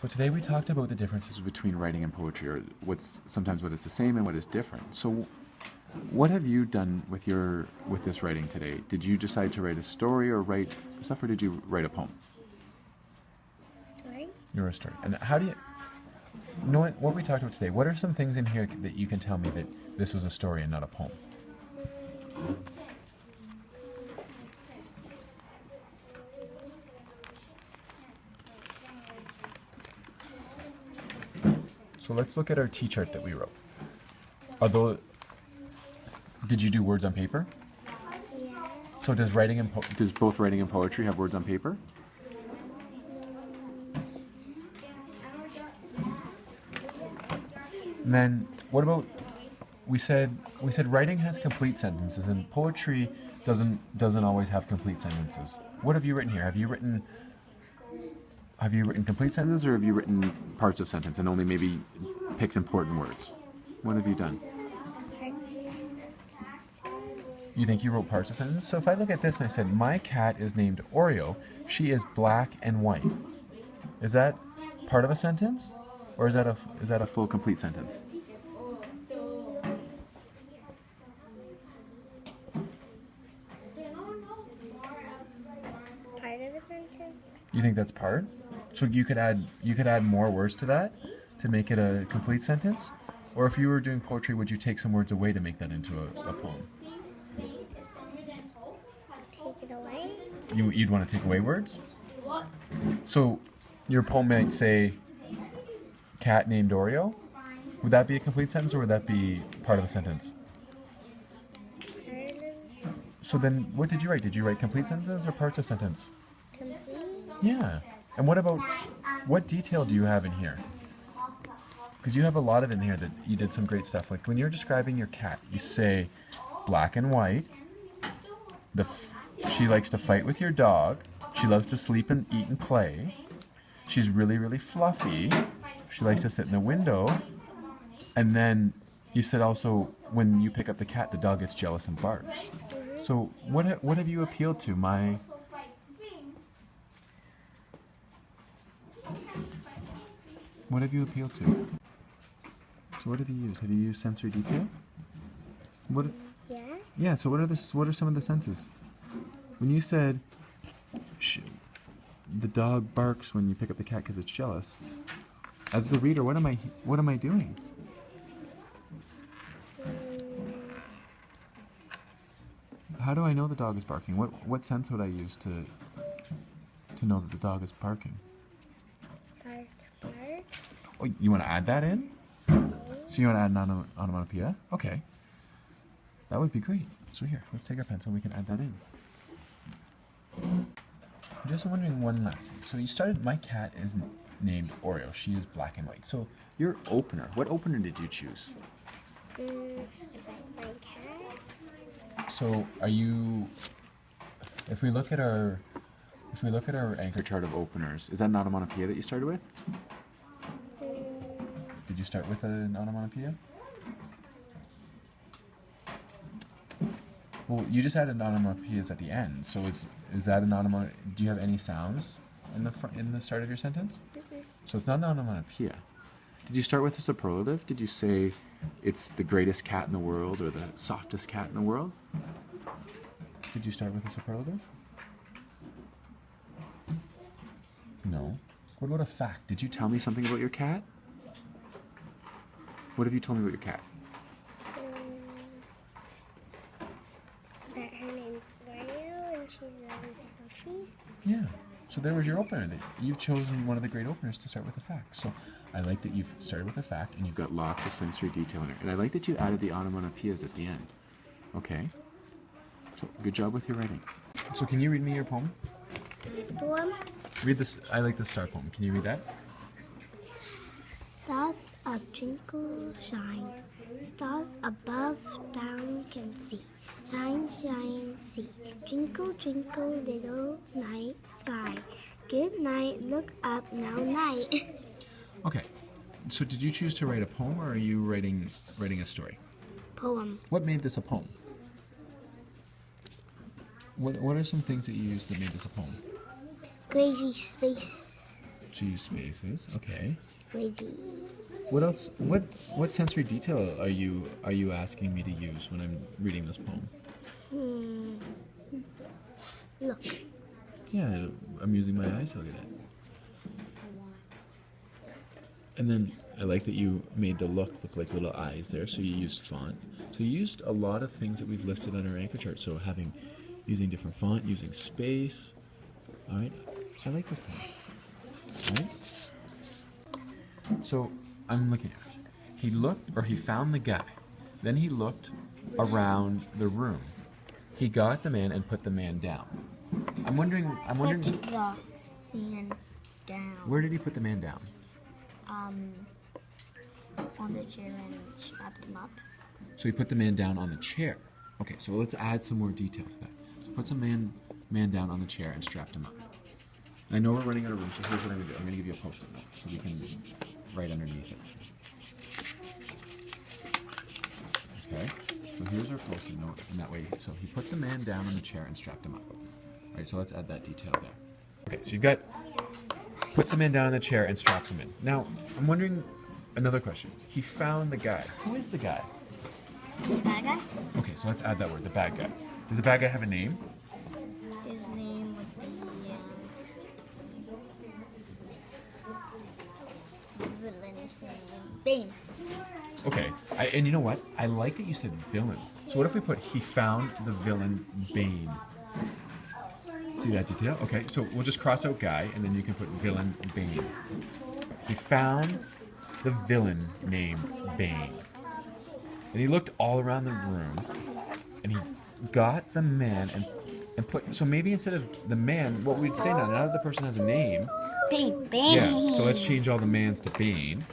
So today we talked about the differences between writing and poetry, or sometimes what is the same and what is different. So what have you done with this writing today? Did you decide to write a story or write stuff, or did you write a poem? Story. You wrote a story. And how do you know what we talked about today? What are some things in here that you can tell me that this was a story and not a poem? So let's look at our T-chart that we wrote. Did you do words on paper? Yeah. So does both writing and poetry have words on paper? And then what about we said writing has complete sentences and poetry doesn't always have complete sentences. What have you written here? Have you written complete sentences, or have you written parts of sentence and only maybe picked important words? What have you done? Parts of sentences. You think you wrote parts of sentence? So if I look at this and I said, my cat is named Oreo, she is black and white. Is that part of a sentence? Or is that a full complete sentence? Part of a sentence. You think that's part? So you could add more words to that to make it a complete sentence? Or if you were doing poetry, would you take some words away to make that into a poem? Take it away. You'd want to take away words? So your poem might say, cat named Oreo? Would that be a complete sentence, or would that be part of a sentence? Part of So then what did you write? Did you write complete sentences or parts of sentence? complete. Yeah. And what detail do you have in here? Because you have a lot of it in here that you did some great stuff. Like when you're describing your cat, you say black and white. She likes to fight with your dog. She loves to sleep and eat and play. She's really, really fluffy. She likes to sit in the window. And then you said also when you pick up the cat, the dog gets jealous and barks. So what have you appealed to? What have you appealed to? So what have you used? Have you used sensory detail? Yeah. Yeah. So what are some of the senses? When you said the dog barks when you pick up the cat because it's jealous, as the reader, what am I doing? How do I know the dog is barking? What sense would I use to know that the dog is barking? Bark, bark. Oh, you want to add that in? So you want to add an onomatopoeia? Okay. That would be great. So here, let's take our pencil and we can add that in. I'm just wondering one last thing. So you started, my cat is named Oreo. She is black and white. So your opener, what opener did you choose? About my cat. So if we look at our anchor chart of openers, is that an onomatopoeia that you started with? Did you start with an onomatopoeia? Well, you just added onomatopoeias at the end. So is that an onomatopoeia? Do you have any sounds in the start of your sentence? So it's not an onomatopoeia. Did you start with a superlative? Did you say it's the greatest cat in the world or the softest cat in the world? Did you start with a superlative? No. What about a fact? Did you tell me something about your cat? What have you told me about your cat? That her name's Oreo and she's really fluffy. Yeah. So there was your opener. You've chosen one of the great openers to start with a fact. So I like that you've started with a fact and you've got lots of sensory detail in it. And I like that you added the onomatopoeias at the end. Okay. So good job with your writing. So can you read me your poem? Poem. Read this. I like the star poem. Can you read that? Stars of twinkle shine, stars above down can see. Shine, shine, see. Twinkle, twinkle, little night sky. Good night, look up now night. Okay. So did you choose to write a poem, or are you writing a story? Poem. What made this a poem? What are some things that you used that made this a poem? Crazy space. Two spaces. Okay. Lazy. What else? What sensory detail are you asking me to use when I'm reading this poem? Look. Yeah, I'm using my eyes to look at it. And then I like that you made the look like little eyes there, so you used font. So you used a lot of things that we've listed on our anchor chart. So using different font, using space. All right, I like this poem. All right. So I'm looking at it. He found the guy. Then he looked around the room. He got the man and put the man down. I'm wondering. Put the man down. Where did he put the man down? On the chair and strapped him up. So he put the man down on the chair. Okay, so let's add some more detail to that. So put some man down on the chair and strapped him up. And I know we're running out of room, so here's what I'm going to do. I'm going to give you a post-it note so you can write underneath it. Okay, so here's our post-it note, and that way, so he put the man down on the chair and strapped him up. All right, so let's add that detail there. Okay, so you've got, puts the man down on the chair and straps him in. Now, I'm wondering, another question. He found the guy. Who is the guy? The bad guy? Okay, so let's add that word, the bad guy. Does the bad guy have a name? His name would be, villain's name, Bane. Okay, and you know what? I like that you said villain. So what if we put, he found the villain Bane? See that detail? Okay, so we'll just cross out guy, and then you can put villain Bane. He found the villain named Bane. And he looked all around the room, and he got the man and put, so maybe instead of the man, what we'd say now that the person has a name. Bane. Yeah, so let's change all the mans to Bane.